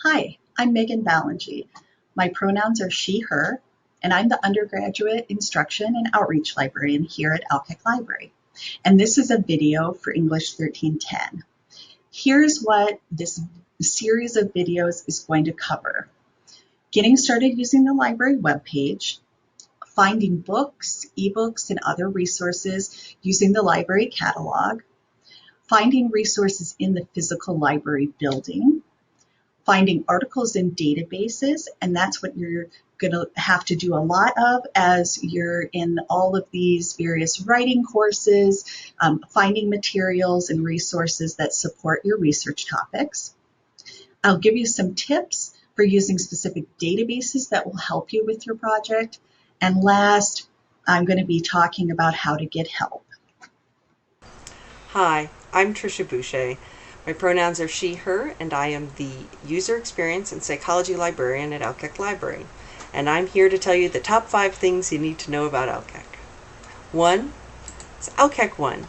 Hi, I'm Megan Ballingy. My pronouns are she, her, and I'm the undergraduate instruction and outreach librarian here at Alkek Library. And this is a video for English 1310. Here's what this series of videos is going to cover. Getting started using the library webpage, finding books, eBooks, and other resources using the library catalog, finding resources in the physical library building, finding articles in databases, and that's what you're going to have to do a lot of as you're in all of these various writing courses, finding materials and resources that support your research topics. I'll give you some tips for using specific databases that will help you with your project. And last, I'm going to be talking about how to get help. Hi, I'm Tricia Boucher. My pronouns are she, her, and I am the User Experience and Psychology Librarian at Alkek Library. And I'm here to tell you the top 5 things you need to know about Alkek. 1 is Alkek One.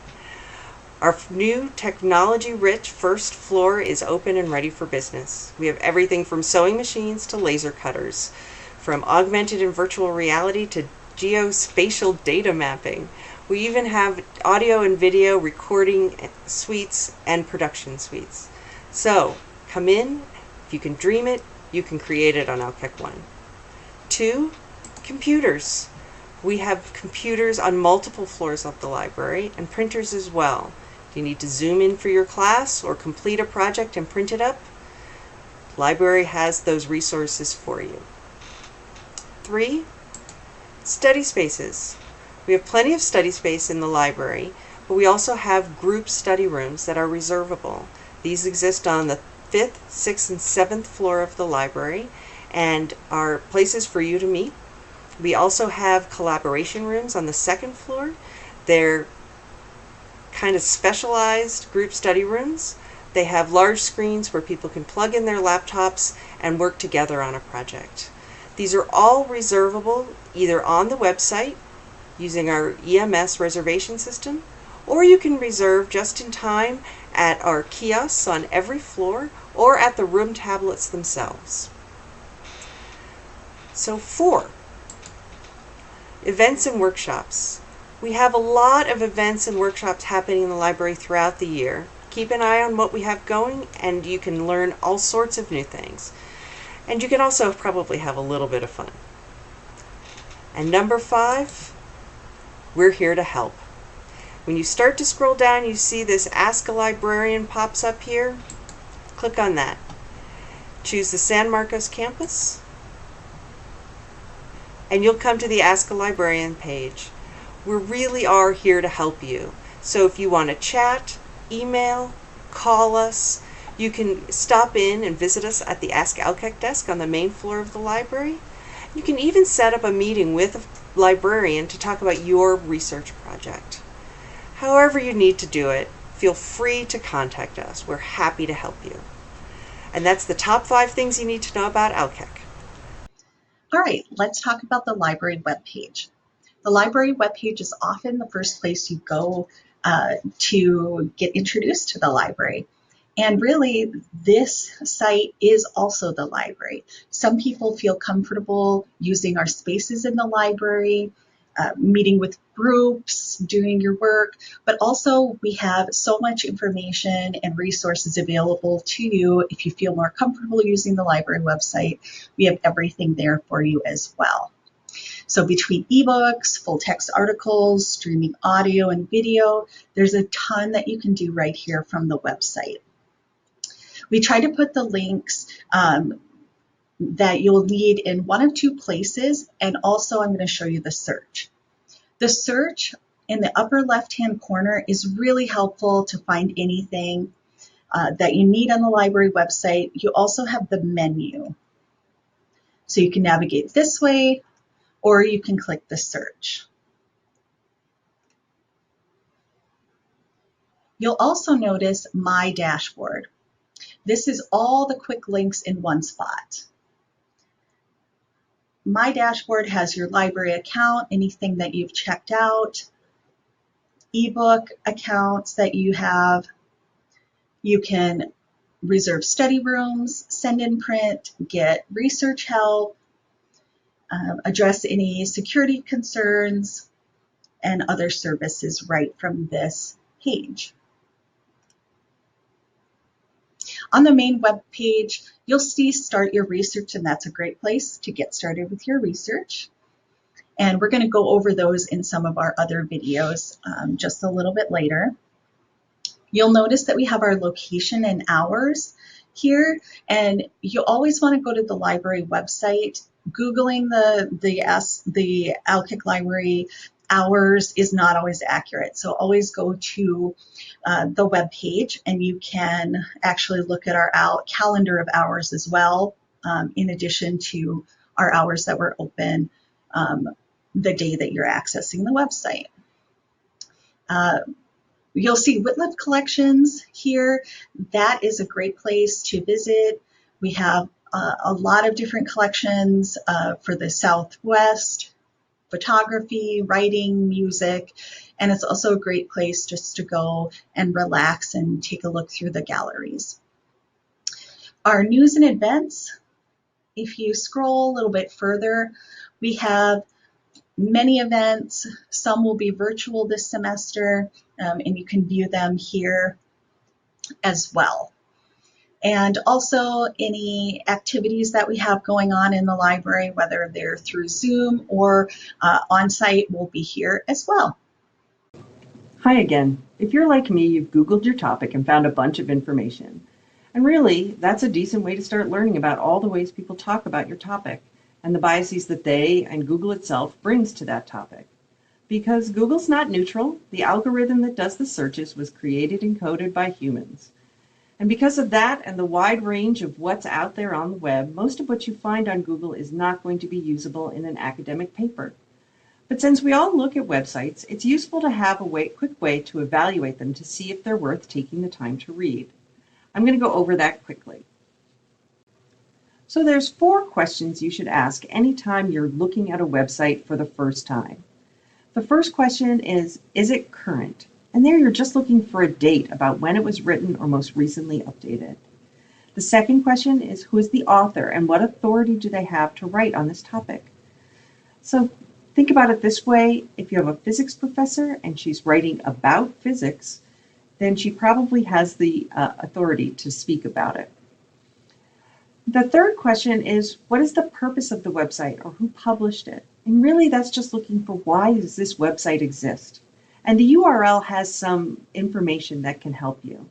Our new technology-rich first floor is open and ready for business. We have everything from sewing machines to laser cutters, from augmented and virtual reality to geospatial data mapping. We even have audio and video recording suites and production suites. So, come in. If you can dream it, you can create it on Alkek One. 2, computers. We have computers on multiple floors of the library and printers as well. Do you need to zoom in for your class or complete a project and print it up? The library has those resources for you. 3, study spaces. We have plenty of study space in the library, but we also have group study rooms that are reservable. These exist on the 5th, 6th, and 7th floor of the library and are places for you to meet. We also have collaboration rooms on the 2nd floor. They're kind of specialized group study rooms. They have large screens where people can plug in their laptops and work together on a project. These are all reservable either on the website using our EMS reservation system, or you can reserve just in time at our kiosks on every floor or at the room tablets themselves. So 4, events and workshops. We have a lot of events and workshops happening in the library throughout the year. Keep an eye on what we have going and you can learn all sorts of new things. And you can also probably have a little bit of fun. And number 5, we're here to help. When you start to scroll down, you see this Ask a Librarian pops up here. Click on that. Choose the San Marcos campus, and you'll come to the Ask a Librarian page. We really are here to help you. So if you want to chat, email, call us, you can stop in and visit us at the Ask Alkek desk on the main floor of the library. You can even set up a meeting with a librarian to talk about your research project. However you need to do it, feel free to contact us. We're happy to help you. And that's the top 5 things you need to know about Alkek. All right, let's talk about the library webpage. The library webpage is often the first place you go to get introduced to the library. And really, this site is also the library. Some people feel comfortable using our spaces in the library, meeting with groups, doing your work, but also we have so much information and resources available to you. If you feel more comfortable using the library website, we have everything there for you as well. So between ebooks, full text articles, streaming audio and video, there's a ton that you can do right here from the website. We try to put the links that you'll need in one of 2 places, and also I'm going to show you the search. The search in the upper left-hand corner is really helpful to find anything that you need on the library website. You also have the menu. So you can navigate this way, or you can click the search. You'll also notice My Dashboard. This is all the quick links in one spot. My Dashboard has your library account, anything that you've checked out, ebook accounts that you have. You can reserve study rooms, send in print, get research help, address any security concerns, and other services right from this page. On the main web page, you'll see Start Your Research, and that's a great place to get started with your research. And we're going to go over those in some of our other videos just a little bit later. You'll notice that we have our location and hours here, and you always want to go to the library website. Googling the Alkic Library hours is not always accurate, so always go to the web page, and you can actually look at our calendar of hours as well, in addition to our hours that were open the day that you're accessing the website. You'll see Whitliff Collections here. That is a great place to visit. We have a lot of different collections for the Southwest, photography, writing, music, and it's also a great place just to go and relax and take a look through the galleries. Our news and events, if you scroll a little bit further, we have many events. Some will be virtual this semester, and you can view them here as well. And also any activities that we have going on in the library, whether they're through Zoom or on-site, will be here as well. Hi again. If you're like me, you've Googled your topic and found a bunch of information. And really, that's a decent way to start learning about all the ways people talk about your topic and the biases that they and Google itself brings to that topic. Because Google's not neutral, the algorithm that does the searches was created and coded by humans. And because of that and the wide range of what's out there on the web, most of what you find on Google is not going to be usable in an academic paper. But since we all look at websites, it's useful to have a quick way to evaluate them to see if they're worth taking the time to read. I'm going to go over that quickly. So there's 4 questions you should ask anytime you're looking at a website for the first time. The first question is it current? And there you're just looking for a date about when it was written or most recently updated. The second question is who is the author and what authority do they have to write on this topic? So think about it this way. If you have a physics professor and she's writing about physics, then she probably has the authority to speak about it. The third question is, what is the purpose of the website or who published it? And really that's just looking for why does this website exist? And the URL has some information that can help you.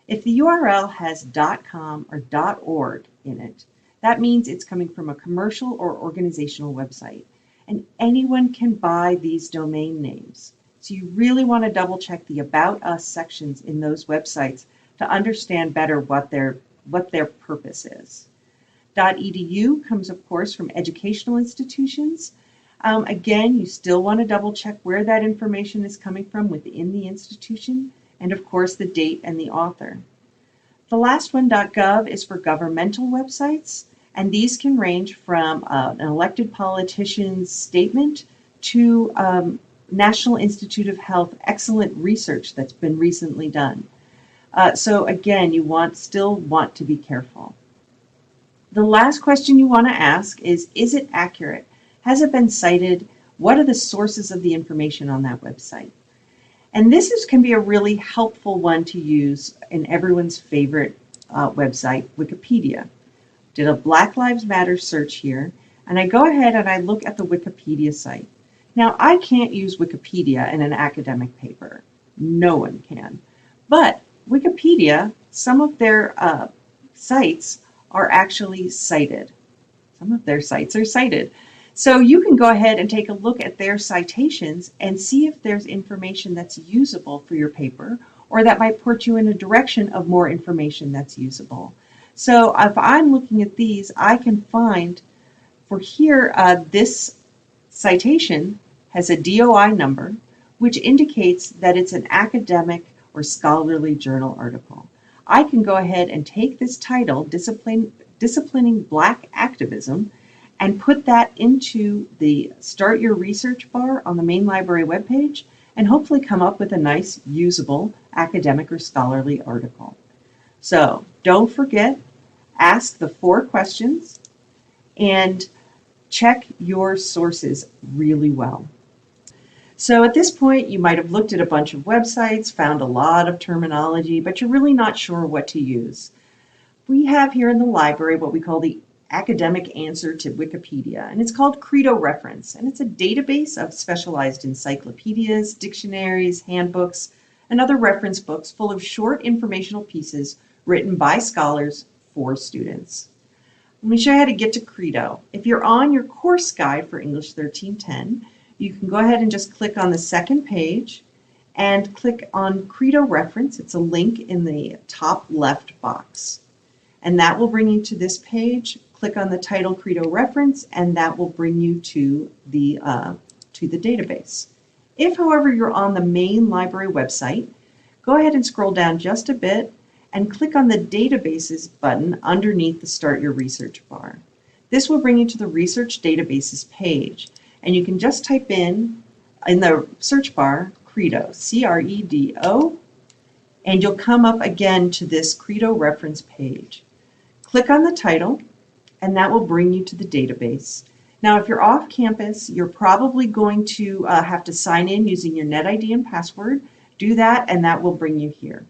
If the URL has .com or .org in it, that means it's coming from a commercial or organizational website. And anyone can buy these domain names. So you really want to double check the About Us sections in those websites to understand better what their purpose is. .edu comes, of course, from educational institutions. Again, you still want to double check where that information is coming from within the institution, and of course the date and the author. The last one, .gov, is for governmental websites, and these can range from an elected politician's statement to National Institute of Health excellent research that's been recently done. So again, you still want to be careful. The last question you want to ask is it accurate? Has it been cited? What are the sources of the information on that website? And this can be a really helpful one to use in everyone's favorite website, Wikipedia. Did a Black Lives Matter search here, and I go ahead and I look at the Wikipedia site. Now, I can't use Wikipedia in an academic paper. No one can. But Wikipedia, some of their sites are actually cited. Some of their sites are cited. So you can go ahead and take a look at their citations and see if there's information that's usable for your paper or that might put you in a direction of more information that's usable. So if I'm looking at these, I can find for here, this citation has a DOI number, which indicates that it's an academic or scholarly journal article. I can go ahead and take this title, Disciplining Black Activism, and put that into the Start Your Research bar on the main library webpage, and hopefully come up with a nice, usable academic or scholarly article. So don't forget, ask the 4 questions and check your sources really well. So at this point, you might have looked at a bunch of websites, found a lot of terminology, but you're really not sure what to use. We have here in the library what we call the academic answer to Wikipedia, and it's called Credo Reference, and it's a database of specialized encyclopedias, dictionaries, handbooks, and other reference books full of short informational pieces written by scholars for students. Let me show you how to get to Credo. If you're on your course guide for English 1310, you can go ahead and just click on the second page and click on Credo Reference. It's a link in the top left box. And that will bring you to this page. Click on the title Credo Reference, and that will bring you to the database. If, however, you're on the main library website, go ahead and scroll down just a bit and click on the Databases button underneath the Start Your Research bar. This will bring you to the Research Databases page, and you can just type in the search bar, Credo, C-R-E-D-O, and you'll come up again to this Credo reference page. Click on the title, and that will bring you to the database. Now, if you're off campus, you're probably going to have to sign in using your NetID and password. Do that, and that will bring you here.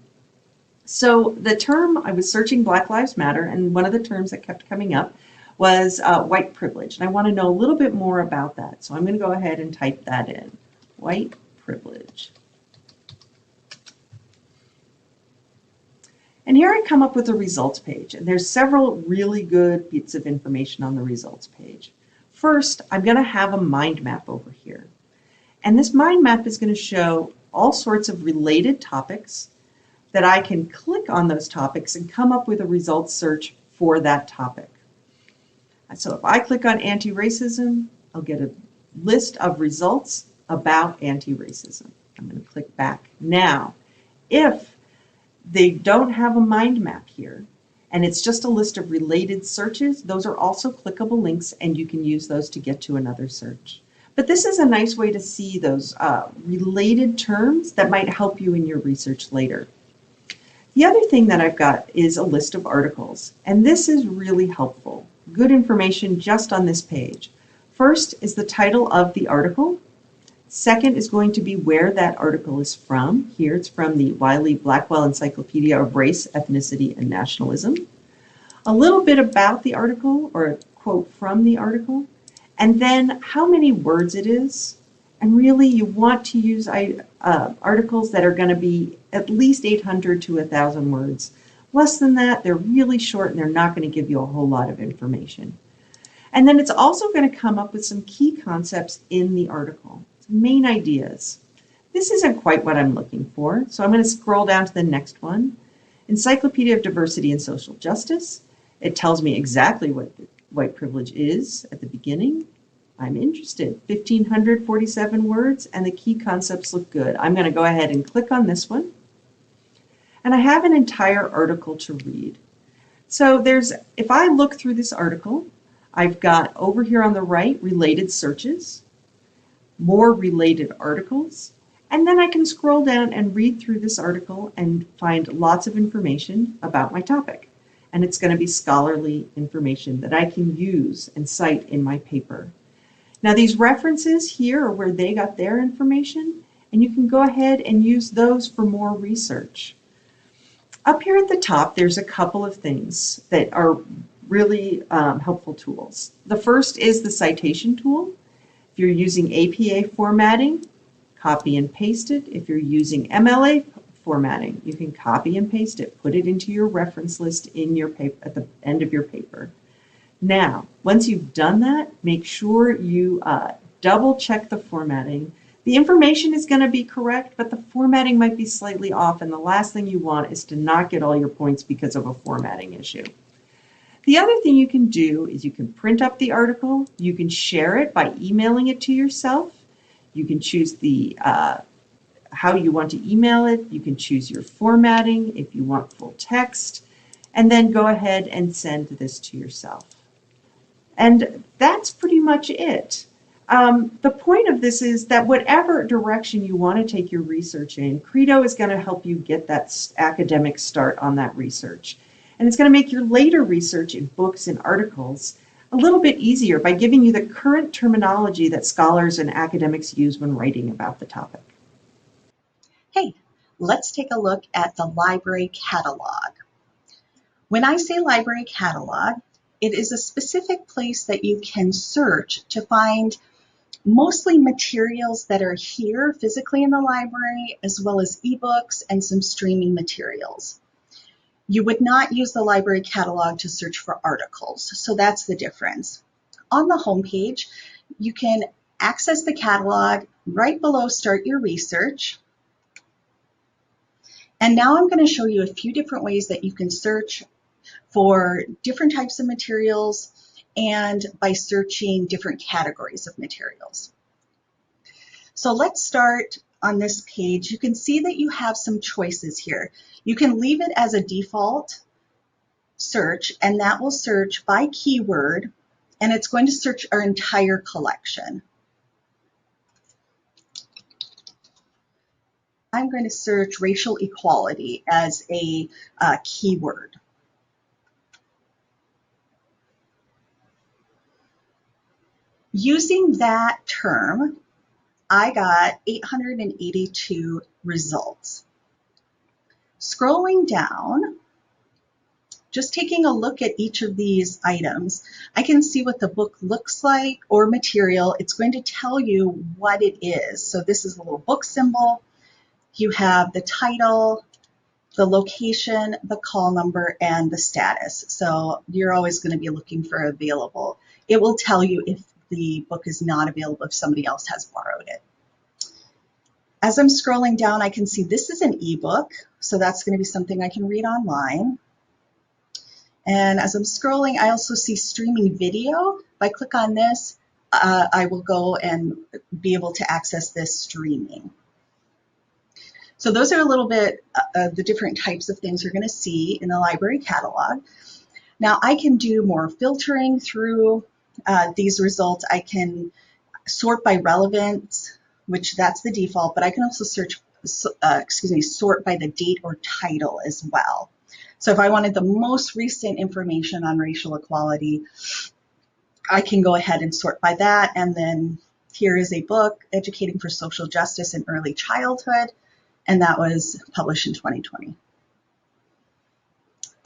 So the term, I was searching Black Lives Matter, and one of the terms that kept coming up was white privilege. And I want to know a little bit more about that. So I'm going to go ahead and type that in, white privilege. And here I come up with a results page. And there's several really good bits of information on the results page. First, I'm going to have a mind map over here. And this mind map is going to show all sorts of related topics that I can click on those topics and come up with a results search for that topic. So if I click on anti-racism, I'll get a list of results about anti-racism. I'm going to click back. Now, if they don't have a mind map here, and it's just a list of related searches, those are also clickable links, and you can use those to get to another search. But this is a nice way to see those related terms that might help you in your research later. The other thing that I've got is a list of articles, and this is really helpful. Good information just on this page. First is the title of the article. Second is going to be where that article is from. Here it's from the Wiley-Blackwell Encyclopedia of Race, Ethnicity, and Nationalism. A little bit about the article, or a quote from the article, and then how many words it is. And really, you want to use articles that are going to be at least 800 to 1,000 words. Less than that, they're really short and they're not going to give you a whole lot of information. And then it's also going to come up with some key concepts in the article, some main ideas. This isn't quite what I'm looking for, so I'm going to scroll down to the next one. Encyclopedia of Diversity and Social Justice. It tells me exactly what white privilege is at the beginning. I'm interested. 1,547 words, and the key concepts look good. I'm going to go ahead and click on this one. And I have an entire article to read. So if I look through this article, I've got over here on the right, related searches, more related articles, and then I can scroll down and read through this article and find lots of information about my topic. And it's going to be scholarly information that I can use and cite in my paper. Now these references here are where they got their information, and you can go ahead and use those for more research. Up here at the top, there's a couple of things that are really helpful tools. The first is the citation tool. If you're using APA formatting, copy and paste it. If you're using MLA formatting, you can copy and paste it, put it into your reference list in your paper at the end of your paper. Now, once you've done that, make sure you double check the formatting. The information is going to be correct, but the formatting might be slightly off, and the last thing you want is to not get all your points because of a formatting issue. The other thing you can do is you can print up the article, you can share it by emailing it to yourself, you can choose the how you want to email it, you can choose your formatting if you want full text, and then go ahead and send this to yourself. And that's pretty much it. The point of this is that whatever direction you want to take your research in, Credo is going to help you get that academic start on that research. And it's going to make your later research in books and articles a little bit easier by giving you the current terminology that scholars and academics use when writing about the topic. Hey, let's take a look at the library catalog. When I say library catalog, it is a specific place that you can search to find mostly materials that are here physically in the library, as well as eBooks and some streaming materials. You would not use the library catalog to search for articles, so that's the difference. On the homepage, you can access the catalog right below Start Your Research. And now I'm going to show you a few different ways that you can search for different types of materials and by searching different categories of materials. So let's start on this page. You can see that you have some choices here. You can leave it as a default search, and that will search by keyword, and it's going to search our entire collection. I'm going to search racial equality as a keyword. Using that term, I got 882 results. Scrolling down, just taking a look at each of these items, I can see what the book looks like or material. It's going to tell you what it is. So this is a little book symbol. You have the title, the location, the call number, and the status. So you're always going to be looking for available. It will tell you if the book is not available, if somebody else has borrowed it. As I'm scrolling down, I can see this is an ebook, so that's going to be something I can read online. And as I'm scrolling, I also see streaming video. If I click on this, I will go and be able to access this streaming. So those are a little bit the different types of things you're going to see in the library catalog. Now I can do more filtering through these results. I can sort by relevance, which that's the default, but I can also sort by the date or title as well. So if I wanted the most recent information on racial equality, I can go ahead and sort by that. And then here is a book, Educating for Social Justice in Early Childhood, and that was published in 2020.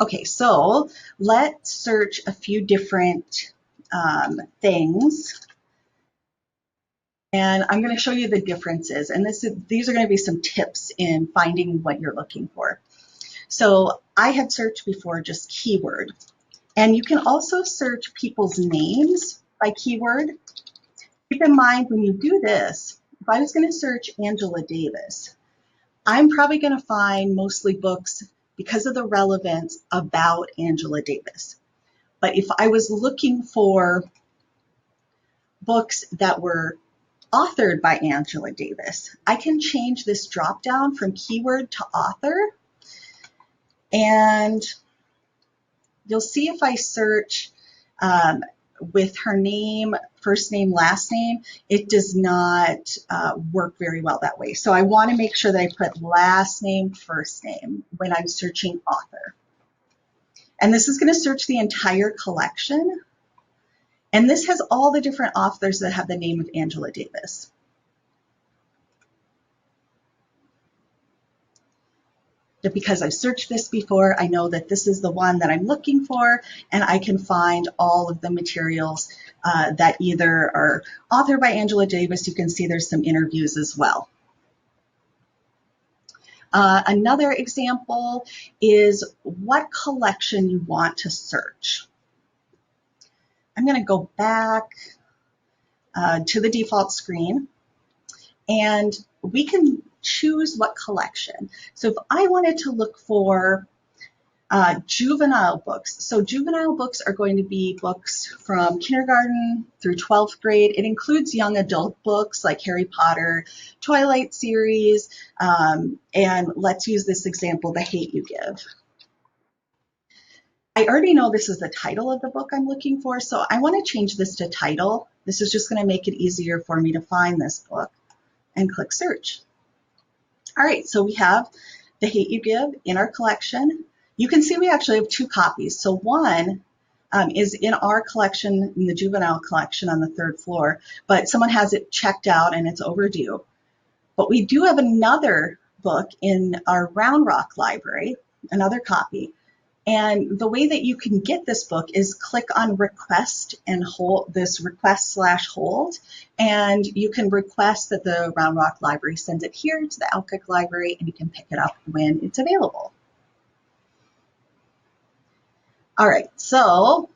Okay, so let's search a few different things. And I'm going to show you the differences. And these are going to be some tips in finding what you're looking for. So I had searched before just keyword. And you can also search people's names by keyword. Keep in mind when you do this, if I was going to search Angela Davis, I'm probably going to find mostly books because of the relevance about Angela Davis. But if I was looking for books that were authored by Angela Davis, I can change this drop down from keyword to author. And you'll see if I search with her name, first name, last name, it does not work very well that way. So I want to make sure that I put last name, first name when I'm searching author. And this is going to search the entire collection. And this has all the different authors that have the name of Angela Davis. But because I've searched this before, I know that this is the one that I'm looking for, and I can find all of the materials that either are authored by Angela Davis. You can see there's some interviews as well. Another example is what collection you want to search. I'm going to go back to the default screen, and we can choose what collection. So if I wanted to look for juvenile books, so juvenile books are going to be books from kindergarten through 12th grade. It includes young adult books like Harry Potter, Twilight series, and let's use this example, The Hate U Give. I already know this is the title of the book I'm looking for, so I want to change this to title This is just going to make it easier for me to find this book and click search. All right, so we have The Hate You Give in our collection. You can see we actually have 2 copies. So one is in our collection, in the juvenile collection on the 3rd floor, but someone has it checked out and it's overdue. But we do have another book in our Round Rock library, another copy. And the way that you can get this book is click on request and hold this request/hold, and you can request that the Round Rock Library sends it here to the Alkic Library, and you can pick it up when it's available. All right, so,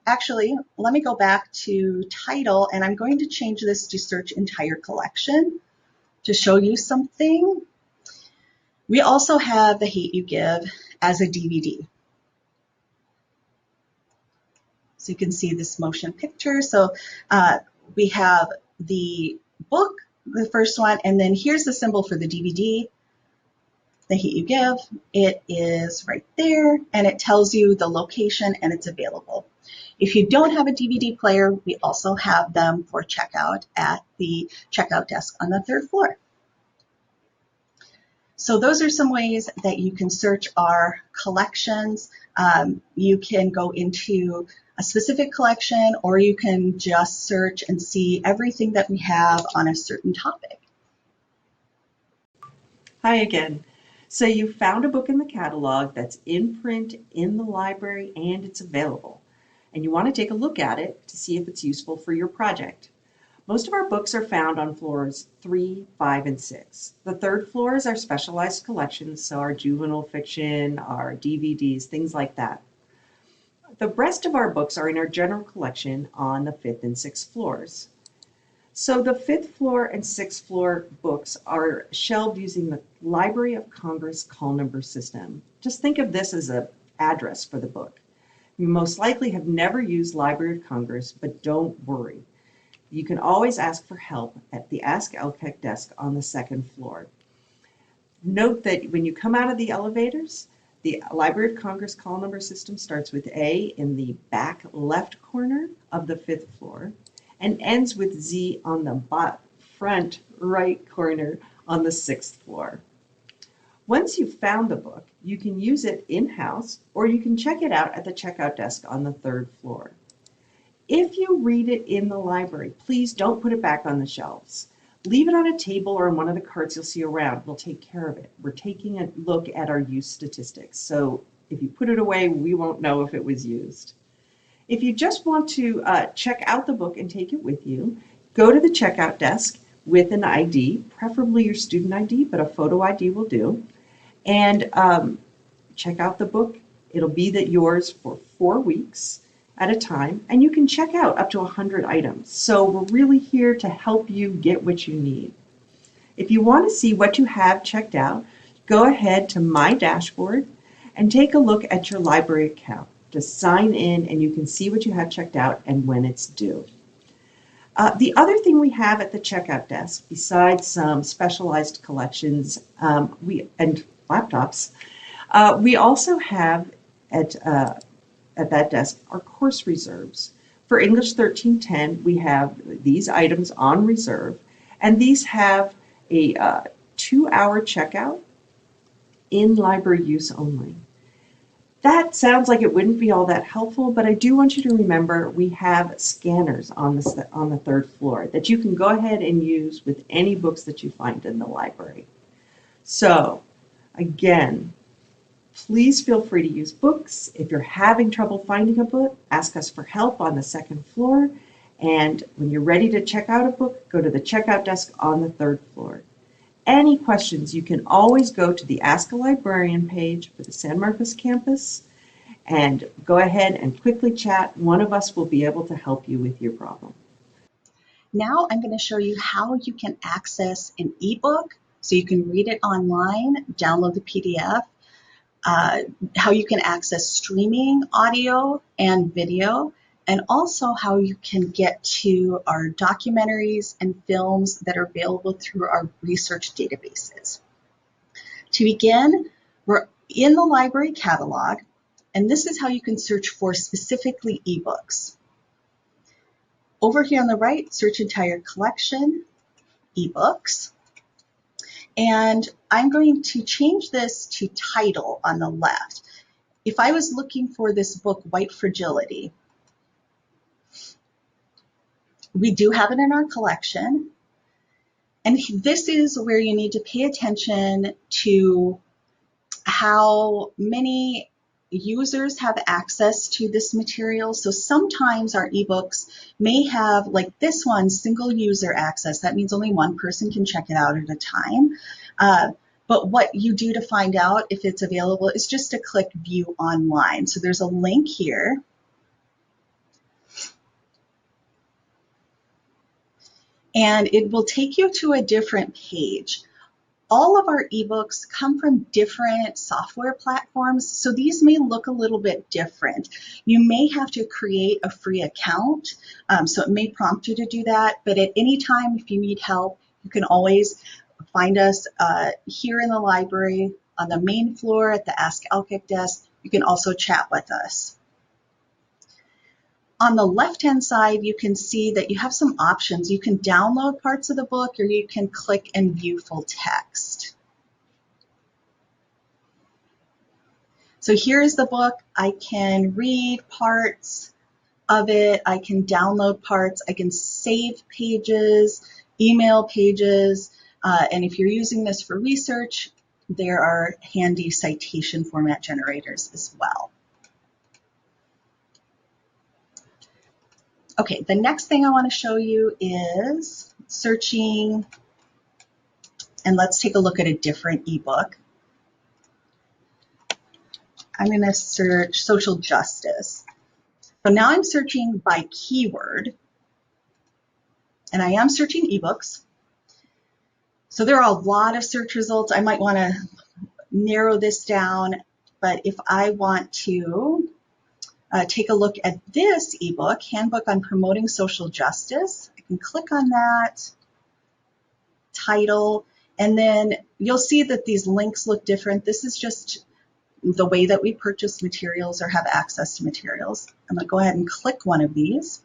actually, let me go back to title, and I'm going to change this to search entire collection to show you something. We also have The Hate You Give as a DVD. So you can see this motion picture. So we have the book, the first one, and then here's the symbol for the DVD, The Hate You Give. It is right there, and it tells you the location, and it's available. If you don't have a DVD player, we also have them for checkout at the checkout desk on the 3rd floor. So those are some ways that you can search our collections. You can go into a specific collection, or you can just search and see everything that we have on a certain topic. Hi again. So you found a book in the catalog that's in print in the library and it's available. And you want to take a look at it to see if it's useful for your project. Most of our books are found on floors 3, 5, and 6. The 3rd floor is our specialized collections, so our juvenile fiction, our DVDs, things like that. The rest of our books are in our general collection on the 5th and 6th floors. So the 5th floor and 6th floor books are shelved using the Library of Congress call number system. Just think of this as an address for the book. You most likely have never used Library of Congress, but don't worry. You can always ask for help at the Ask LCAC desk on the 2nd floor. Note that when you come out of the elevators, the Library of Congress call number system starts with A in the back left corner of the 5th floor and ends with Z on the front right corner on the 6th floor. Once you've found the book, you can use it in-house, or you can check it out at the checkout desk on the 3rd floor. If you read it in the library, please don't put it back on the shelves. Leave it on a table or on one of the carts you'll see around. We'll take care of it. We're taking a look at our use statistics. So if you put it away, we won't know if it was used. If you just want to check out the book and take it with you, go to the checkout desk with an ID, preferably your student ID, but a photo ID will do, and check out the book. It'll be yours for 4 weeks at a time, and you can check out up to 100 items. So we're really here to help you get what you need. If you want to see what you have checked out, go ahead to My Dashboard and take a look at your library account. Just sign in and you can see what you have checked out and when it's due. The other thing we have at the checkout desk, besides some specialized collections and laptops, we also have at that desk are course reserves. For English 1310, we have these items on reserve, and these have a 2-hour checkout in library use only. That sounds like it wouldn't be all that helpful, but I do want you to remember we have scanners on the 3rd floor that you can go ahead and use with any books that you find in the library. So, again, please feel free to use books. If you're having trouble finding a book, ask us for help on the 2nd floor. And when you're ready to check out a book, go to the checkout desk on the 3rd floor. Any questions, you can always go to the Ask a Librarian page for the San Marcos campus and go ahead and quickly chat. One of us will be able to help you with your problem. Now I'm going to show you how you can access an ebook so you can read it online, download the PDF, how you can access streaming audio and video, and also how you can get to our documentaries and films that are available through our research databases. To begin, we're in the library catalog, and this is how you can search for specifically ebooks. Over here on the right, search entire collection, eBooks. And I'm going to change this to title on the left. If I was looking for this book, White Fragility, we do have it in our collection. And this is where you need to pay attention to how many users have access to this material. So sometimes our ebooks may have, like this one, single user access. That means only one person can check it out at a time. But what you do to find out if it's available is just to click View Online. So there's a link here. And it will take you to a different page. All of our ebooks come from different software platforms, so these may look a little bit different. You may have to create a free account, so it may prompt you to do that, but at any time, if you need help, you can always find us here in the library on the main floor at the Ask Alkic desk. You can also chat with us. On the left-hand side, you can see that you have some options. You can download parts of the book, or you can click and view full text. So here's the book. I can read parts of it. I can download parts. I can save pages, email pages. And if you're using this for research, there are handy citation format generators as well. Okay, the next thing I want to show you is searching, and let's take a look at a different ebook. I'm going to search social justice. So now I'm searching by keyword, and I am searching ebooks. So there are a lot of search results. I might want to narrow this down, but if I want to take a look at this ebook, Handbook on Promoting Social Justice, I can click on that title, and then you'll see that these links look different. This is just the way that we purchase materials or have access to materials. I'm going to go ahead and click one of these.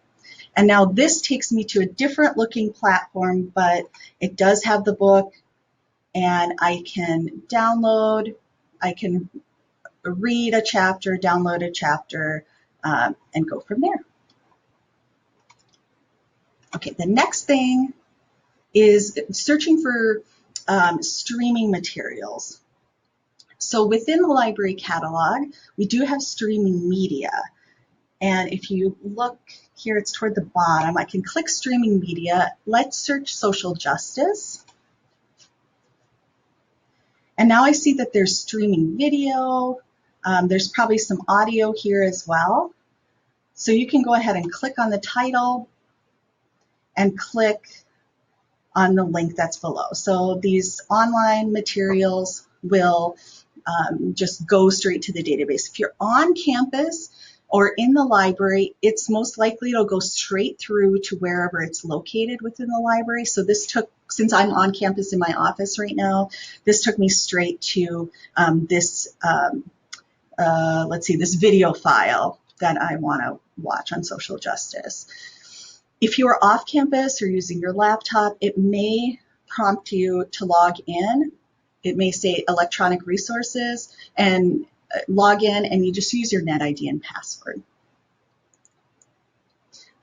And now this takes me to a different looking platform, but it does have the book, and I can download, I can read a chapter, download a chapter, and go from there. Okay, the next thing is searching for streaming materials. So within the library catalog, we do have streaming media. And if you look here, it's toward the bottom. I can click streaming media. Let's search social justice. And now I see that there's streaming video. There's probably some audio here as well. So you can go ahead and click on the title and click on the link that's below. So these online materials will just go straight to the database. If you're on campus or in the library, it's most likely it'll go straight through to wherever it's located within the library. So this took, since I'm on campus in my office right now, this took me straight to this video file that I want to watch on social justice. If you are off campus or using your laptop, it may prompt you to log in. It may say electronic resources, and log in, and you just use your NetID and password.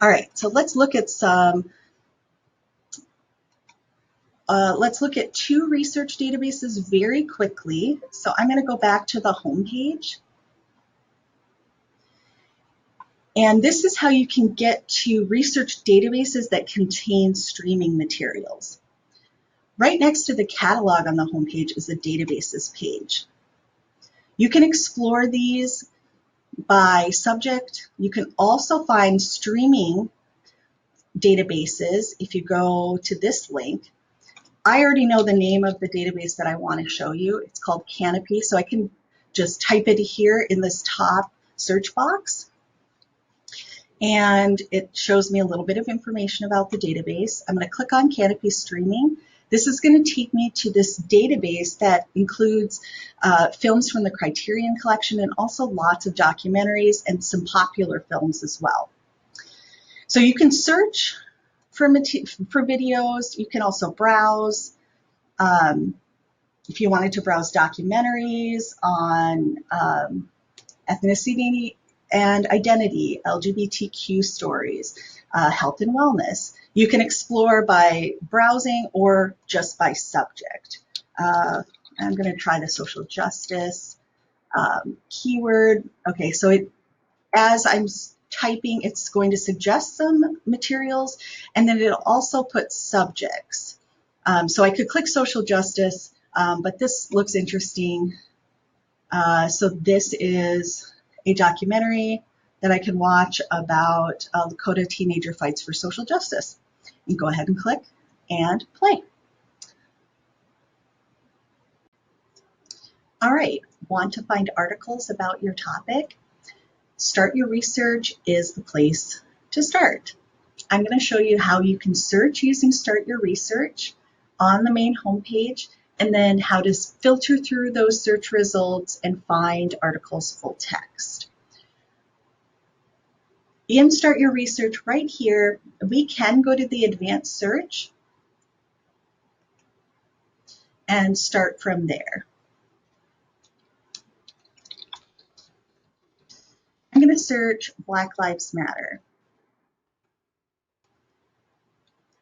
All right, so let's look at some. Let's look at two research databases very quickly. So I'm going to go back to the home page. And this is how you can get to research databases that contain streaming materials. Right next to the catalog on the home page is the databases page. You can explore these by subject. You can also find streaming databases if you go to this link. I already know the name of the database that I want to show you. It's called Canopy, so I can just type it here in this top search box. And it shows me a little bit of information about the database. I'm going to click on Canopy Streaming. This is going to take me to this database that includes films from the Criterion Collection and also lots of documentaries and some popular films as well. So you can search for videos. You can also browse. If you wanted to browse documentaries on ethnicity and identity, LGBTQ stories, health and wellness, you can explore by browsing or just by subject. I'm going to try the social justice keyword. Okay, so as I'm typing, it's going to suggest some materials, and then it'll also put subjects. So I could click social justice, but this looks interesting. So this is a documentary that I can watch about Lakota teenager fights for social justice. You go ahead and click and play. All right, want to find articles about your topic? Start Your Research is the place to start. I'm going to show you how you can search using Start Your Research on the main homepage, and then how to filter through those search results and find articles full text. In Start Your Research right here, we can go to the advanced search and start from there. I'm going to search Black Lives Matter.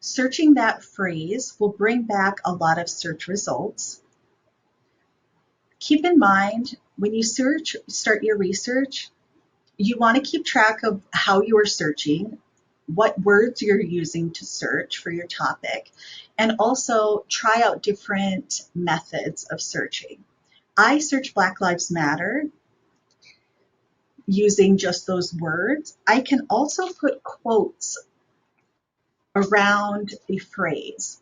Searching that phrase will bring back a lot of search results. Keep in mind, when you start your research, you want to keep track of how you are searching, what words you're using to search for your topic, and also try out different methods of searching. I search Black Lives Matter using just those words. I can also put quotes around a phrase.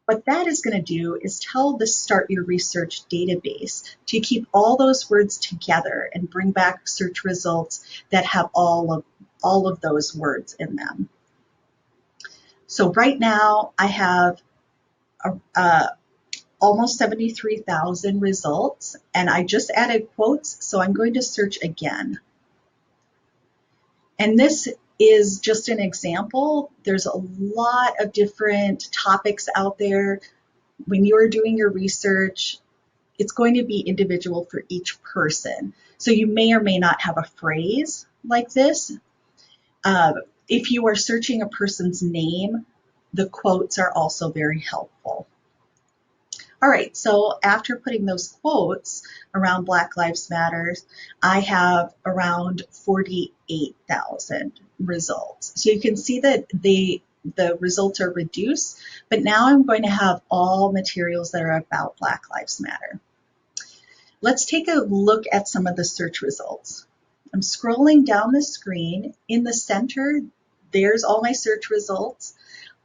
What that is going to do is tell the Start Your Research database to keep all those words together and bring back search results that have all of those words in them. So right now I have almost 73,000 results, and I just added quotes, so I'm going to search again. And this is just an example. There's a lot of different topics out there. When you're doing your research, it's going to be individual for each person. So you may or may not have a phrase like this. If you are searching a person's name, the quotes are also very helpful. All right, so after putting those quotes around Black Lives Matter, I have around 48,000 results. So you can see that the results are reduced, but now I'm going to have all materials that are about Black Lives Matter. Let's take a look at some of the search results. I'm scrolling down the screen. In the center, there's all my search results.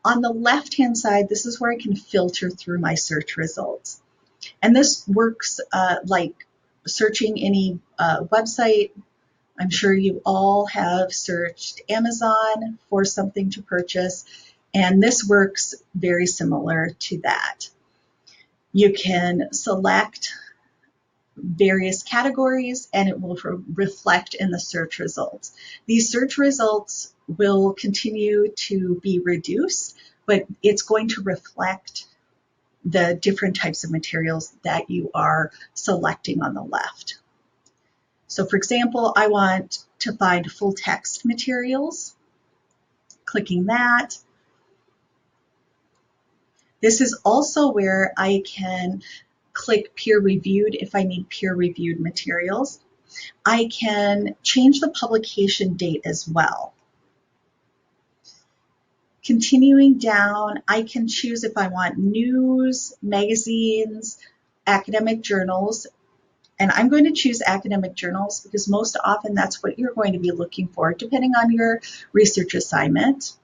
On the left-hand side, this is where I can filter through my search results. And this works like searching any website. I'm sure you all have searched Amazon for something to purchase, and this works very similar to that. You can select various categories and it will reflect in the search results. These search results will continue to be reduced, but it's going to reflect the different types of materials that you are selecting on the left. So for example, I want to find full text materials. Clicking that. This is also where I can click peer reviewed if I need peer reviewed materials. I can change the publication date as well. Continuing down, I can choose if I want news, magazines, academic journals, and I'm going to choose academic journals because most often that's what you're going to be looking for, depending on your research assignment.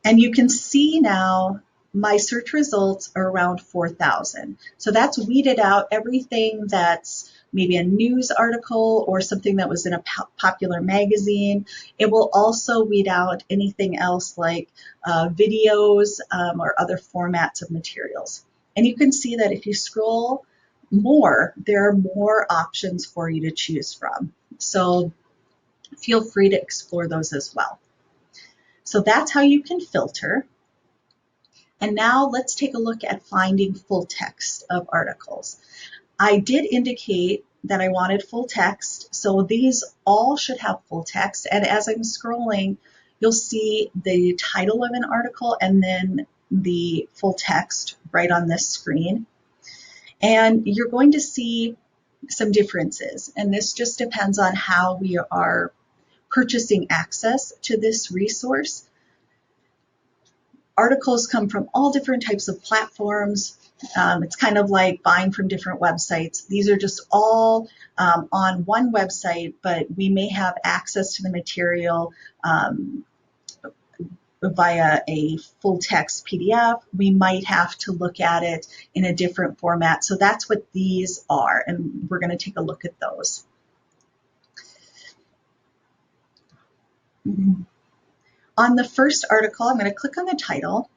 And you can see now my search results are around 4,000. So that's weeded out everything that's maybe a news article or something that was in a popular magazine. It will also weed out anything else like videos or other formats of materials. And you can see that if you scroll more, there are more options for you to choose from. So feel free to explore those as well. So that's how you can filter. And now let's take a look at finding full text of articles. I did indicate that I wanted full text, so these all should have full text. And as I'm scrolling, you'll see the title of an article and then the full text right on this screen. And you're going to see some differences, and this just depends on how we are purchasing access to this resource. Articles come from all different types of platforms. It's kind of like buying from different websites. These are just all on one website, but we may have access to the material via a full text PDF. We might have to look at it in a different format. So that's what these are, and we're going to take a look at those. On the first article, I'm going to click on the title.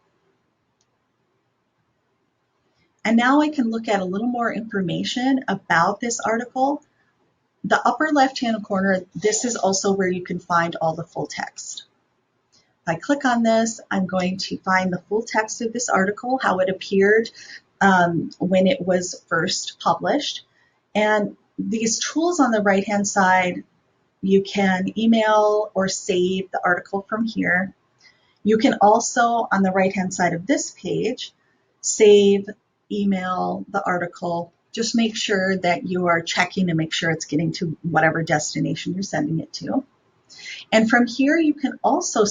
And now I can look at a little more information about this article. The upper left-hand corner, this is also where you can find all the full text. If I click on this, I'm going to find the full text of this article, how it appeared when it was first published. And these tools on the right-hand side, you can email or save the article from here. You can also, on the right-hand side of this page, save, email the article. Just make sure that you are checking to make sure it's getting to whatever destination you're sending it to. And from here, you can also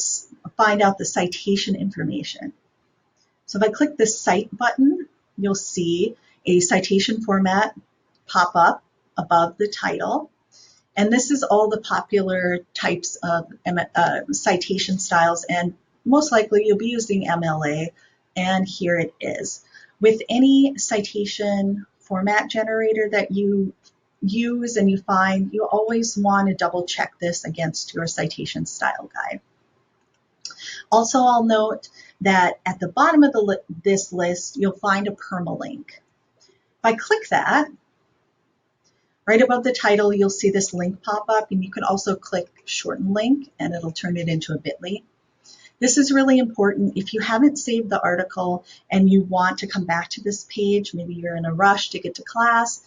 find out the citation information. So if I click the Cite button, you'll see a citation format pop up above the title. And this is all the popular types of citation styles, and most likely you'll be using MLA, and here it is. With any citation format generator that you use and you find, you always want to double check this against your citation style guide. Also, I'll note that at the bottom of this list, you'll find a permalink. If I click that, right above the title, you'll see this link pop up, and you can also click shorten link and it'll turn it into a bit.ly. This is really important. If you haven't saved the article and you want to come back to this page, maybe you're in a rush to get to class,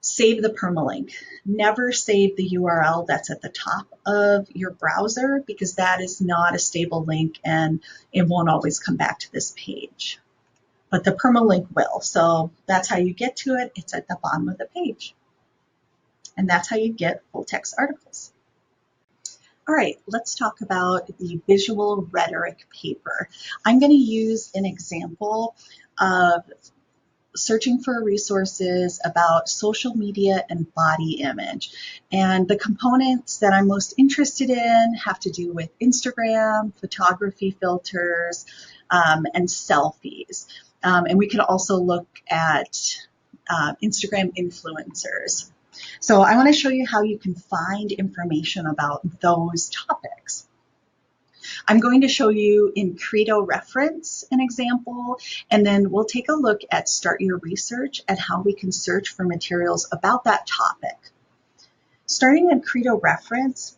save the permalink. Never save the URL that's at the top of your browser, because that is not a stable link and it won't always come back to this page. But the permalink will. So that's how you get to it. It's at the bottom of the page. And that's how you get full text articles. All right, let's talk about the visual rhetoric paper. I'm going to use an example of searching for resources about social media and body image. And the components that I'm most interested in have to do with Instagram, photography filters, and selfies. And we can also look at Instagram influencers. So I want to show you how you can find information about those topics. I'm going to show you in Credo Reference an example, and then we'll take a look at Start Your Research and how we can search for materials about that topic. Starting in Credo Reference,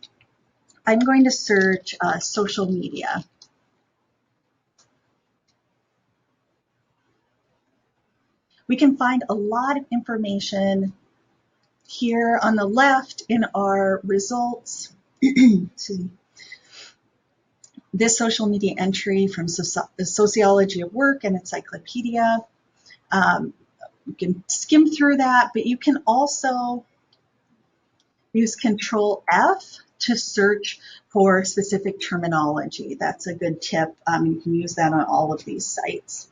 I'm going to search social media. We can find a lot of information here on the left in our results. This social media entry from the Sociology of Work and Encyclopedia. You can skim through that, but you can also use Control F to search for specific terminology. That's a good tip. You can use that on all of these sites.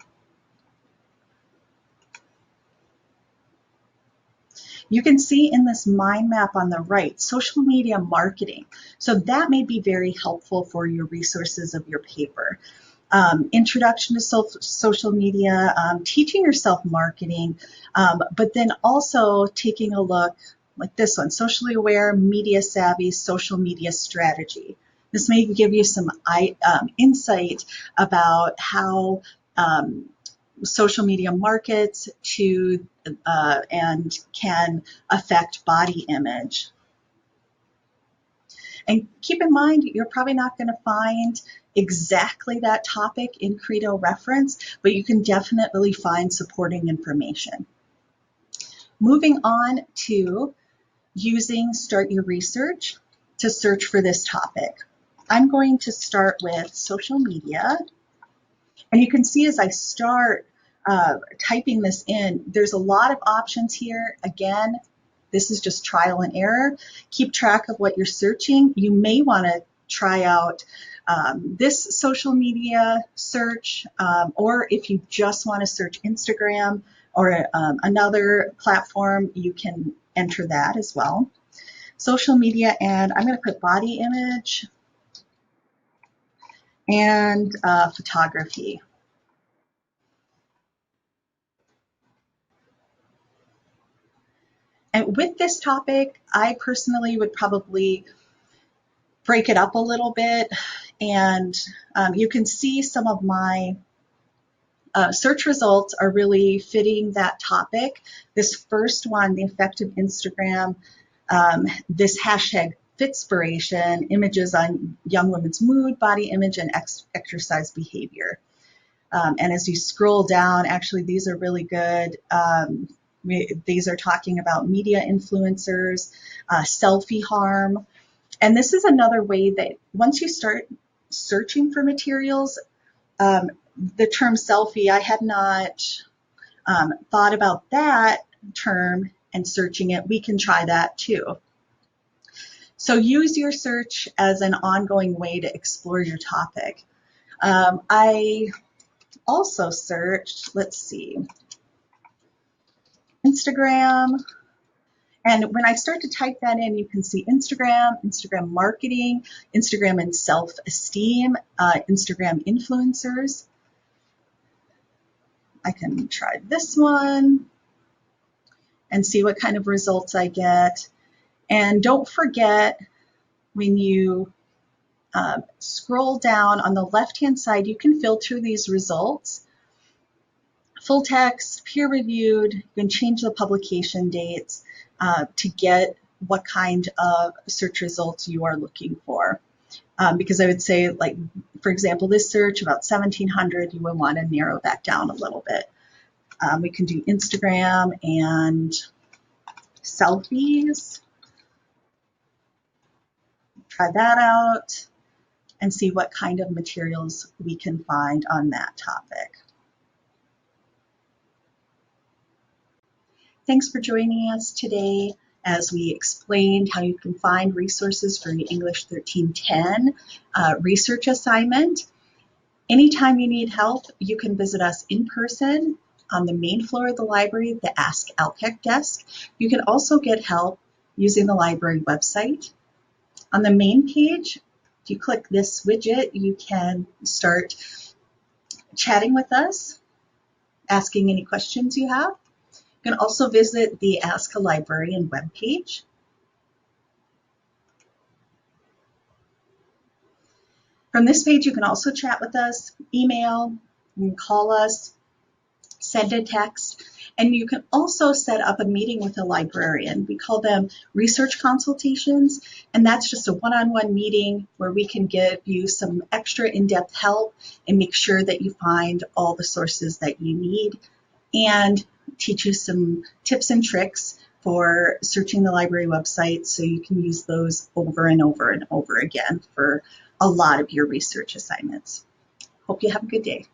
You can see in this mind map on the right, social media marketing. So that may be very helpful for your resources of your paper. Introduction to social media, teaching yourself marketing, but then also taking a look like this one, socially aware, media savvy, social media strategy. This may give you some insight about how social media markets to and can affect body image. And keep in mind, you're probably not going to find exactly that topic in Credo reference, but you can definitely find supporting information. Moving on to using Start Your Research to search for this topic. I'm going to start with social media. And you can see as I start typing this in, there's a lot of options here. Again, this is just trial and error. Keep track of what you're searching. You may want to try out this social media search, or if you just want to search Instagram or another platform, you can enter that as well. Social media, and I'm going to put body image and photography. And with this topic, I personally would probably break it up a little bit, and you can see some of my search results are really fitting that topic. This first one, the effective Instagram, this hashtag Fitspiration, images on young women's mood, body image, and exercise behavior. And as you scroll down, actually, these are really good. These are talking about media influencers, selfie harm. And this is another way that once you start searching for materials, the term selfie, I had not thought about that term and searching it. We can try that too. So use your search as an ongoing way to explore your topic. I also searched, let's see, Instagram. And when I start to type that in, you can see Instagram, Instagram marketing, Instagram and self-esteem, Instagram influencers. I can try this one and see what kind of results I get. And don't forget, when you scroll down on the left-hand side, you can filter these results. Full text, peer-reviewed, you can change the publication dates to get what kind of search results you are looking for. Because I would say, like, for example, this search about 1700, you would want to narrow that down a little bit. We can do Instagram and selfies. Try that out and see what kind of materials we can find on that topic. Thanks for joining us today as we explained how you can find resources for your English 1310 research assignment. Anytime you need help, you can visit us in person on the main floor of the library, the Ask Alkek desk. You can also get help using the library website. On the main page, if you click this widget, you can start chatting with us, asking any questions you have. You can also visit the Ask a Librarian webpage. From this page, you can also chat with us, email, you can call us, send a text, and you can also set up a meeting with a librarian. We call them research consultations, and that's just a one-on-one meeting where we can give you some extra in-depth help and make sure that you find all the sources that you need and teach you some tips and tricks for searching the library website so you can use those over and over and over again for a lot of your research assignments. Hope you have a good day.